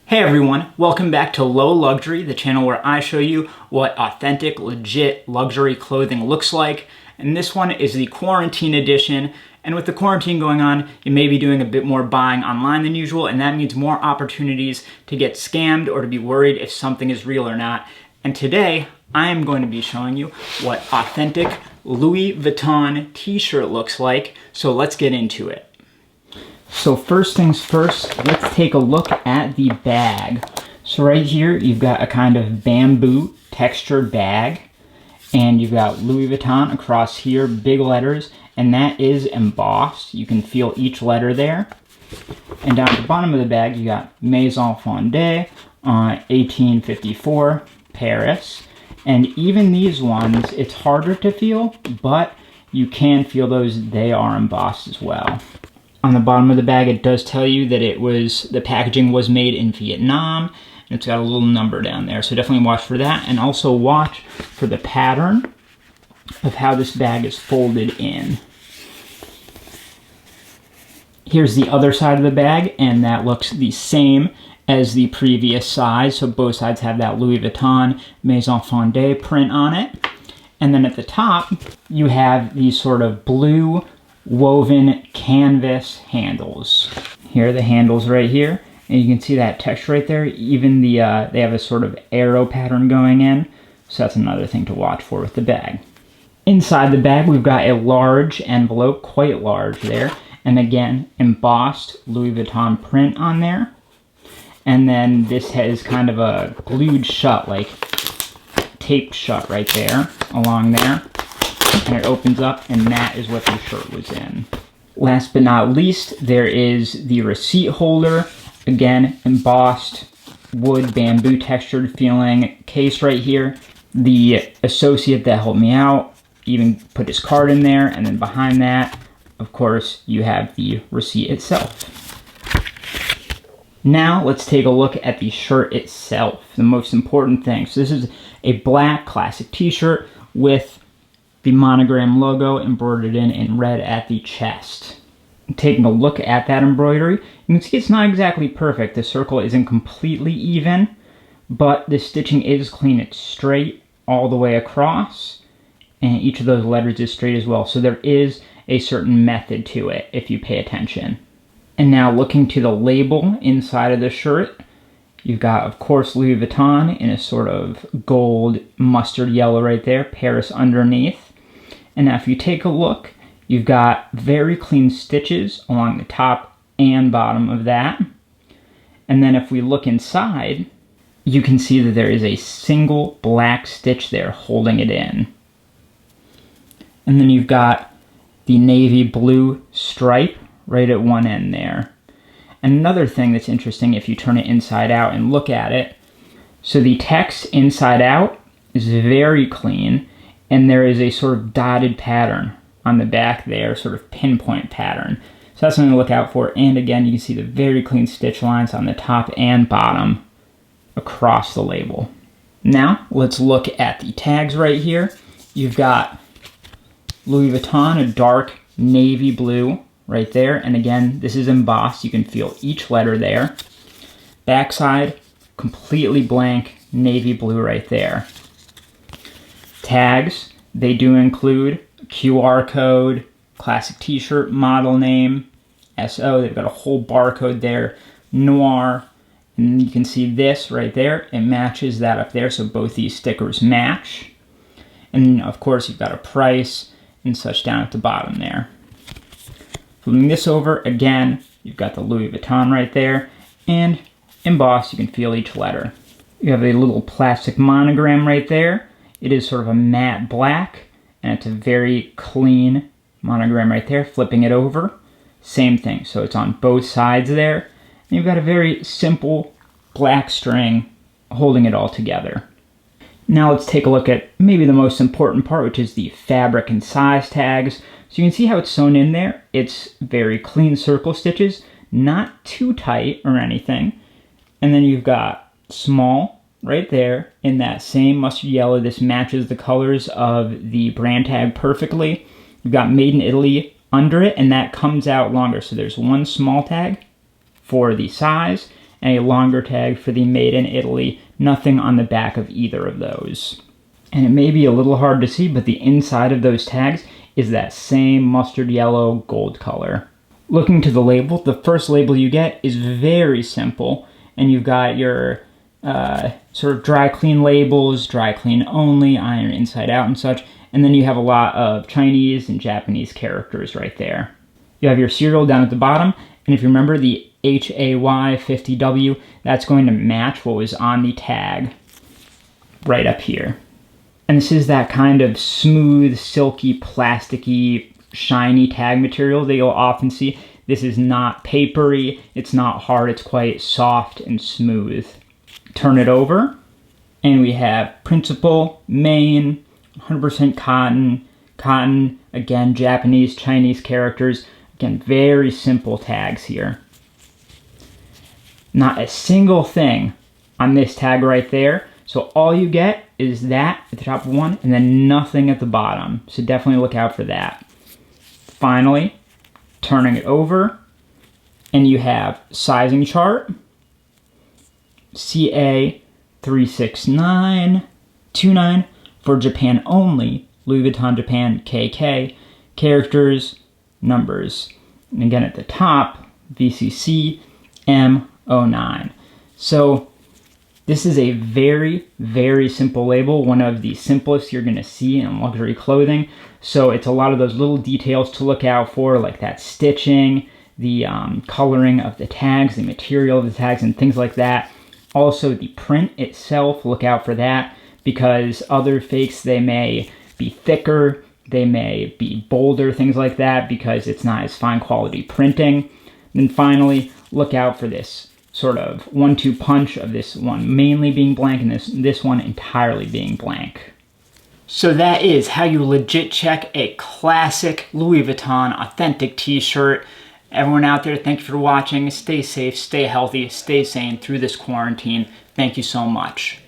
Hey everyone, welcome back to Low Luxury, the channel where I show you what authentic, legit luxury clothing looks like. And this one is the quarantine edition. And with the quarantine going on, you may be doing a bit more buying online than usual, and that means more opportunities to get scammed or to be worried if something is real or not. And today, I am going to be showing you what authentic Louis Vuitton t-shirt looks like. So let's get into it. So first things first, let's take a look at the bag. So right here, you've got a kind of bamboo textured bag, and you've got Louis Vuitton across here, big letters, and that is embossed. You can feel each letter there. And down at the bottom of the bag, you got Maison Fondée, 1854, Paris. And even these ones, it's harder to feel, but you can feel those, they are embossed as well. On the bottom of the bag, it does tell you that the packaging was made in Vietnam, and it's got a little number down there, so definitely watch for that, and also watch for the pattern of how this bag is folded in. Here's the other side of the bag, and that looks the same as the previous side, so both sides have that Louis Vuitton Maison Fondée print on it. And then at the top, you have these sort of blue woven canvas handles. Here are the handles right here, and you can see that texture right there. Even they have a sort of arrow pattern going in, so that's another thing to watch for with the bag. Inside the bag, we've got a large envelope, quite large there, and again, embossed Louis Vuitton print on there. And then this has kind of a glued shut, like taped shut right there, along there. And it opens up, and that is what the shirt was in. Last but not least, there is the receipt holder. Again, embossed wood, bamboo textured feeling case right here. The associate that helped me out even put his card in there, and then behind that, of course, you have the receipt itself. Now let's take a look at the shirt itself, the most important thing. So this is a black classic t-shirt with the monogram logo embroidered in red at the chest. Taking a look at that embroidery, you can see it's not exactly perfect. The circle isn't completely even, but the stitching is clean. It's straight all the way across, and each of those letters is straight as well. So there is a certain method to it if you pay attention. And now looking to the label inside of the shirt, you've got, of course, Louis Vuitton in a sort of gold mustard yellow right there, Paris underneath. And now if you take a look, you've got very clean stitches along the top and bottom of that. And then if we look inside, you can see that there is a single black stitch there holding it in. And then you've got the navy blue stripe right at one end there. And another thing that's interesting if you turn it inside out and look at it, so the text inside out is very clean, and there is a sort of dotted pattern on the back there, sort of pinpoint pattern. So that's something to look out for. And again, you can see the very clean stitch lines on the top and bottom across the label. Now, let's look at the tags right here. You've got Louis Vuitton, a dark navy blue right there. And again, this is embossed. You can feel each letter there. Backside, completely blank navy blue right there. Tags, they do include QR code, classic t-shirt, model name, SO, they've got a whole barcode there, noir, and you can see this right there, it matches that up there, so both these stickers match. And of course you've got a price and such down at the bottom there. Flipping this over, again, you've got the Louis Vuitton right there, and embossed, you can feel each letter. You have a little plastic monogram right there. It is sort of a matte black, and it's a very clean monogram right there. Flipping it over, same thing. So it's on both sides there. And you've got a very simple black string holding it all together. Now let's take a look at maybe the most important part, which is the fabric and size tags. So you can see how it's sewn in there. It's very clean circle stitches, not too tight or anything. And then you've got small right there in that same mustard yellow. This matches the colors of the brand tag perfectly. You've got Made in Italy under it, and that comes out longer. So there's one small tag for the size, and a longer tag for the Made in Italy. Nothing on the back of either of those. And it may be a little hard to see, but the inside of those tags is that same mustard yellow gold color. Looking to the label, the first label you get is very simple, and you've got your sort of dry clean labels, dry clean only, iron inside out and such, and then you have a lot of Chinese and Japanese characters right there. You have your serial down at the bottom, and if you remember the HAY50W, that's going to match what was on the tag right up here. And this is that kind of smooth, silky, plasticky, shiny tag material that you'll often see. This is not papery, it's not hard, it's quite soft and smooth. Turn it over, and we have Principal, Maine, 100% cotton, again, Japanese, Chinese characters. Again, very simple tags here. Not a single thing on this tag right there. So all you get is that at the top of one, and then nothing at the bottom. So definitely look out for that. Finally, turning it over, and you have sizing chart, CA 36929 for Japan only, Louis Vuitton Japan KK, characters, numbers. And again at the top, VCC M09. So this is a very, very simple label, one of the simplest you're going to see in luxury clothing. So it's a lot of those little details to look out for, like that stitching, the coloring of the tags, the material of the tags, and things like that. Also, the print itself, look out for that, because other fakes, they may be thicker, they may be bolder, things like that, because it's not as fine quality printing. And then finally, look out for this sort of 1-2 punch of this one mainly being blank and this one entirely being blank. So that is how you legit check a classic Louis Vuitton authentic t-shirt. Everyone out there, thank you for watching. Stay safe, stay healthy, stay sane through this quarantine. Thank you so much.